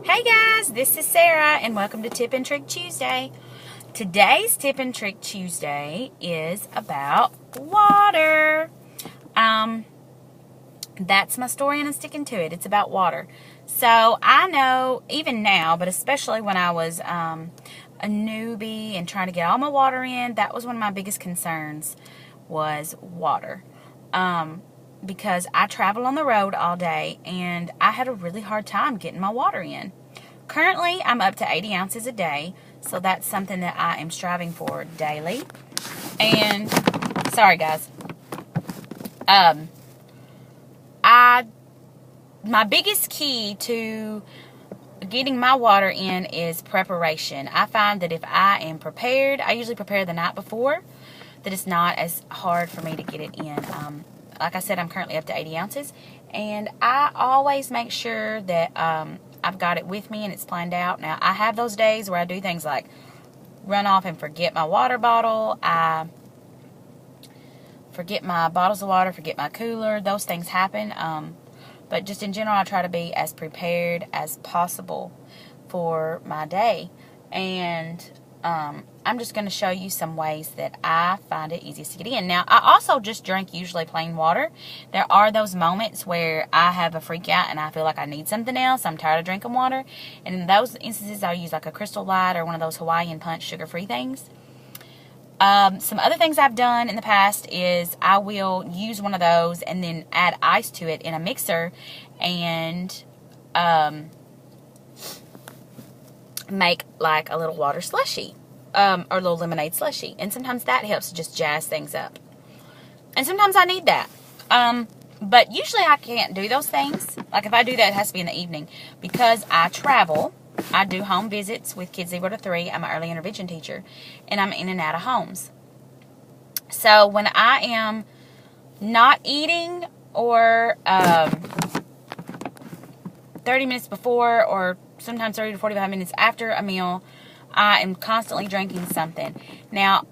Hey guys, this is Sarah and welcome to Tip and Trick Tuesday. Today's Tip and Trick Tuesday is about water. That's my story and I'm sticking to it. It's about water. So I know even now, but especially when I was a newbie and trying to get all my water in, that was one of my biggest concerns was water. Because I travel on the road all day and I had a really hard time getting my water in. Currently, I'm up to 80 ounces a day, so that's something that I am striving for daily. And, sorry guys, my biggest key to getting my water in is preparation. I find that if I am prepared, I usually prepare the night before, that it's not as hard for me to get it in. Like I said, I'm currently up to 80 ounces, and I always make sure that I've got it with me and it's planned out. Now, I have those days where I do things like run off and forget my water bottle. I forget my bottles of water, forget my cooler. Those things happen. But just in general, I try to be as prepared as possible for my day. And I'm just going to show you some ways that I find it easiest to get in. Now, I also just drink usually plain water. There are those moments where I have a freak out and I feel like I need something else. I'm tired of drinking water. And in those instances, I'll use like a Crystal Light or one of those Hawaiian Punch sugar-free things. Some other things I've done in the past is I will use one of those and then add ice to it in a mixer and make like a little water slushy or a little lemonade slushy. And sometimes that helps to just jazz things up. And sometimes I need that. But usually I can't do those things. Like if I do that, it has to be in the evening. Because I travel, I do home visits with kids 0 to 3. I'm an early intervention teacher. And I'm in and out of homes. So when I am not eating or 30 minutes before or sometimes 30 to 45 minutes after a meal, I am constantly drinking something. Now,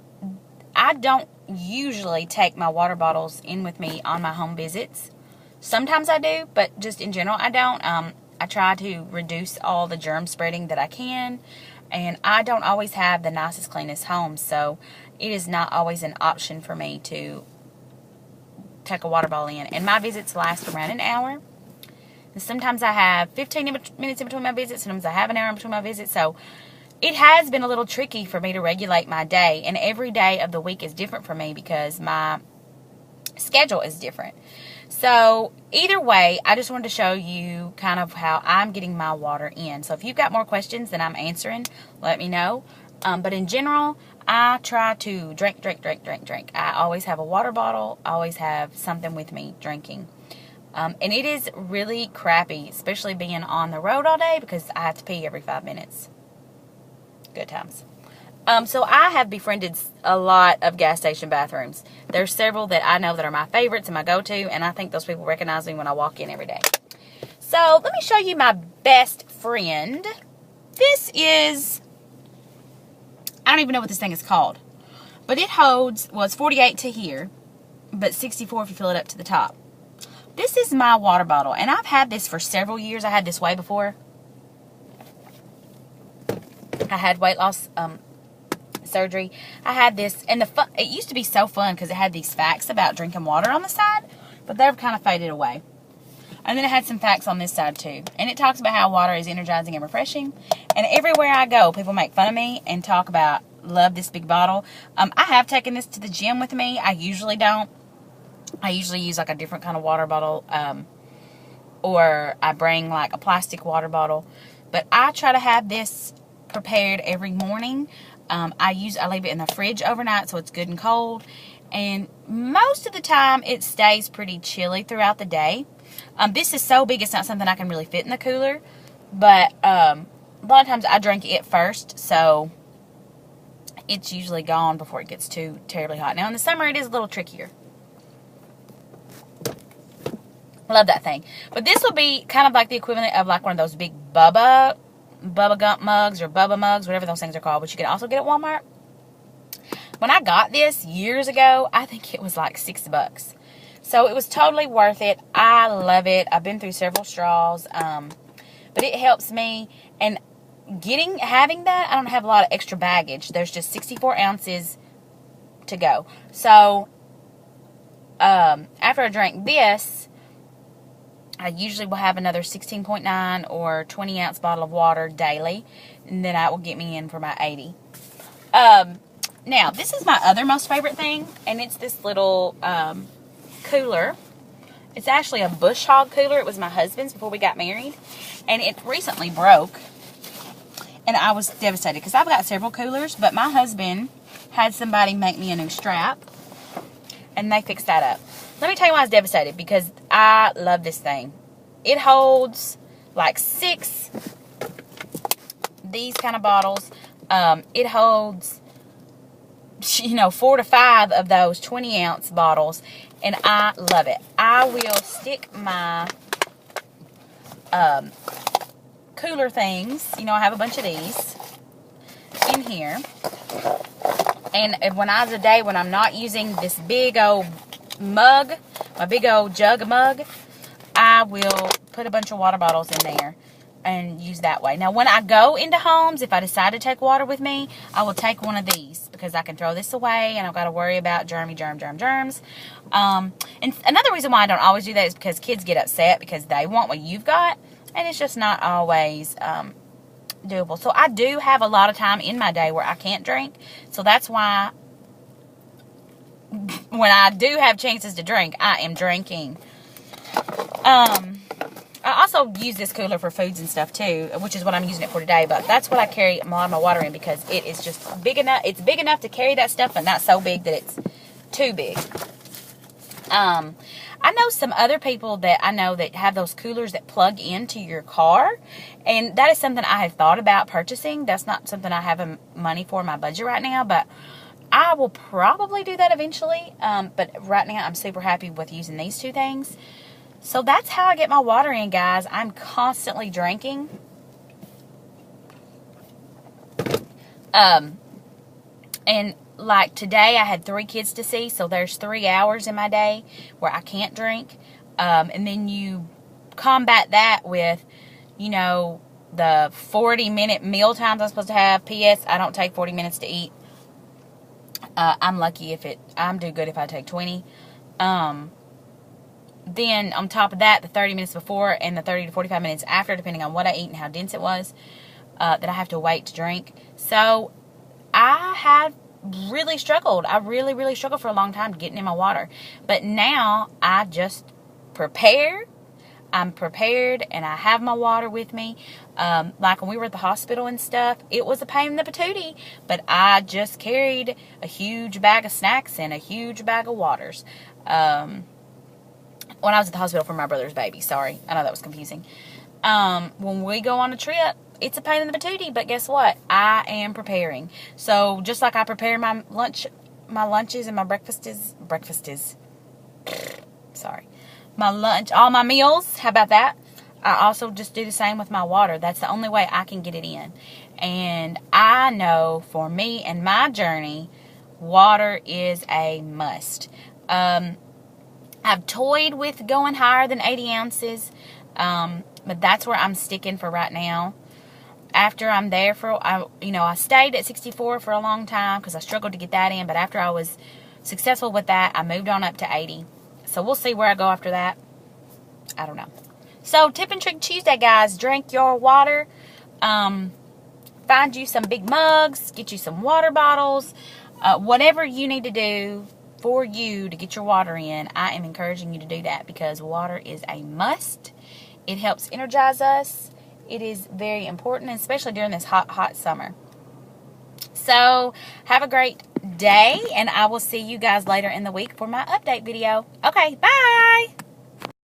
I don't usually take my water bottles in with me on my home visits. Sometimes I do, but just in general, I don't. I try to reduce all the germ spreading that I can, and I don't always have the nicest, cleanest homes, so it is not always an option for me to take a water bottle in. And my visits last around an hour. And sometimes I have 15 minutes in between my visits, sometimes I have an hour in between my visits, so it has been a little tricky for me to regulate my day, and every day of the week is different for me because my schedule is different. So either way, I just wanted to show you kind of how I'm getting my water in. So if you've got more questions than I'm answering, let me know. But in general, I try to drink. I always have a water bottle, I always have something with me drinking. And it is really crappy, especially being on the road all day because I have to pee every 5 minutes. Good times. So I have befriended a lot of gas station bathrooms. There's several that I know that are my favorites and my go-to, and I think those people recognize me when I walk in every day. So let me show you my best friend. This is, I don't even know what this thing is called, but it holds, well, it's 48 to here, but 64 if you fill it up to the top. This is my water bottle, and I've had this for several years. I had this way before I had weight loss surgery. I had this, and it used to be so fun because it had these facts about drinking water on the side, but they've kind of faded away. And then it had some facts on this side too. And it talks about how water is energizing and refreshing. And everywhere I go, people make fun of me and talk about, love this big bottle. I have taken this to the gym with me. I usually don't. I usually use like a different kind of water bottle, or I bring like a plastic water bottle. But I try to have this prepared every morning. I leave it in the fridge overnight so it's good and cold, and most of the time it stays pretty chilly throughout the day. This is so big it's not something I can really fit in the cooler, but a lot of times I drink it first, so it's usually gone before it gets too terribly hot. Now in the summer it is a little trickier. Love that thing. But this will be kind of like the equivalent of like one of those big Bubba Gump mugs or Bubba mugs, whatever those things are called, but you can also get at Walmart. When I got this years ago, I think it was like $6. So it was totally worth it. I love it. I've been through several straws. but it helps me. And having that, I don't have a lot of extra baggage. There's just 64 ounces to go. So after I drink this, I usually will have another 16.9 or 20 ounce bottle of water daily, and then that will get me in for my 80. Now, this is my other most favorite thing, and it's this little cooler. It's actually a Bush Hog cooler. It was my husband's before we got married, and it recently broke, and I was devastated because I've got several coolers, but my husband had somebody make me a new strap, and they fixed that up. Let me tell you why I was devastated, because I love this thing. It holds like 6 these kind of bottles. It holds, 4 to 5 of those 20 ounce bottles, and I love it. I will stick my cooler things, I have a bunch of these in here, and when I was a day when I'm not using this big old mug, my big old jug mug, I will put a bunch of water bottles in there and use that way. Now, when I go into homes, if I decide to take water with me, I will take one of these, because I can throw this away and I've got to worry about germs. And another reason why I don't always do that is because kids get upset because they want what you've got, and it's just not always doable. So I do have a lot of time in my day where I can't drink, so that's why when I do have chances to drink, I am drinking. I also use this cooler for foods and stuff too, which is what I'm using it for today, but that's what I carry a lot of my water in, because it is just big enough. It's big enough to carry that stuff, but not so big that it's too big. I know some other people that I know that have those coolers that plug into your car, and that is something I have thought about purchasing. That's not something I have money for in my budget right now, but I will probably do that eventually. But right now I'm super happy with using these 2 things. So that's how I get my water in, guys. I'm constantly drinking. And like today I had 3 kids to see, so there's 3 hours in my day where I can't drink. And then you combat that with, the 40-minute meal times I'm supposed to have. P.S. I don't take 40 minutes to eat. I'm lucky I'm do good if I take 20. Then on top of that, the 30 minutes before and the 30 to 45 minutes after, depending on what I eat and how dense it was, that I have to wait to drink. So I have really struggled. I really, really struggled for a long time getting in my water. But now I just prepare. I'm prepared, and I have my water with me. Like when we were at the hospital and stuff, it was a pain in the patootie, but I just carried a huge bag of snacks and a huge bag of waters. When I was at the hospital for my brother's baby. Sorry, I know that was confusing. When we go on a trip, it's a pain in the patootie, but guess what? I am preparing. So just like I prepare my lunches and my breakfasts. Sorry. My lunch, all my meals. How about that? I also just do the same with my water. That's the only way I can get it in. And I know for me and my journey, water is a must. I've toyed with going higher than 80 ounces, but that's where I'm sticking for right now. After I'm there I stayed at 64 for a long time because I struggled to get that in, but after I was successful with that, I moved on up to 80. So we'll see where I go after that. I don't know. So Tip and Trick Tuesday, guys. Drink your water. Find you some big mugs. Get you some water bottles. Whatever you need to do for you to get your water in, I am encouraging you to do that, because water is a must. It helps energize us. It is very important, especially during this hot, hot summer. So have a great day, and I will see you guys later in the week for my update video. Okay, bye!